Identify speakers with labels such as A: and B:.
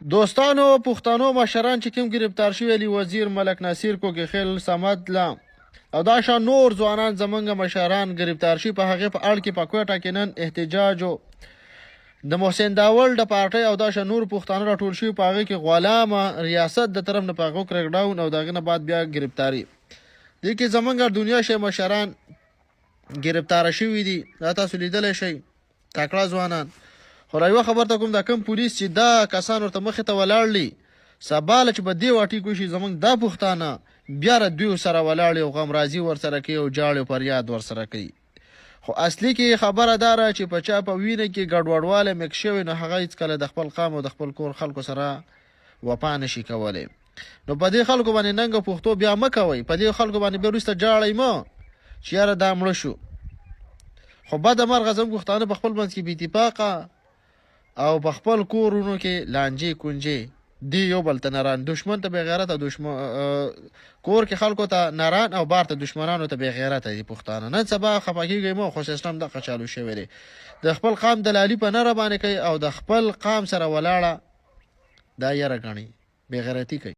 A: دوستانو پښتنو مشران چې کوم گرفتار شوي علی وزیر ملک ناصر کوکخیل صمد لا او دا شان نور ځوانان زمونږ مشران گرفتار شي په هغې په اړه کې په کوټه کې نن احتجاج د محسن داول د پارټۍ او دا شان نور پښتانه راټول شوي په هغې کې غلامه ریاست د طرف نه په هغو کرک ډاون او د هغې نه بعد بیا ګرفتاري دې کې زمونږ دنیا شي مشران گرفتاره شوي دي دا تاسو لیدلی شئ تکړه ځوانان خو را یوه خبر ته کوم دا کم پولیس چې دا کسان ورته مخې ته ولاړلي سبا له چې به دې واټیکو شي زموږ دا پښتانه بیا له دوی سره ولاړې او غمرازي ورسره کوي او جاړې او فریاد ورسره کوي خو اصلي کې خبره دا ده چې په چا په وینه کې ګډوډوالی میکس شوی نو هغه هېڅکله د خپل قام او د خپل کور خلکو سره وفا نشي کولی نو په دې خلکو باندې ننګه پښتو بیا مه کوئ په دې خلکو باندې بیا وروسته جاړئ مه چې یاره دا مړه شو خو بده مرغه زموږ پښتانه په خپل منځ کې بې اتفاقه او په خپل کورونو کې لانجې کونجې دی یو بل ته نران دشمن ته بېغیرته کور کې خلکو ته نران او بار ته دشمنانو ته بېغیرته دي پښتانه نن سبا خفه کېږئ مه خو سیسټم دغه چالو شوی دی د خپل قام دلالي په نره باندې کوي او د خپل قام سره ولاړه دا یره ګڼي بېغیرتي کوي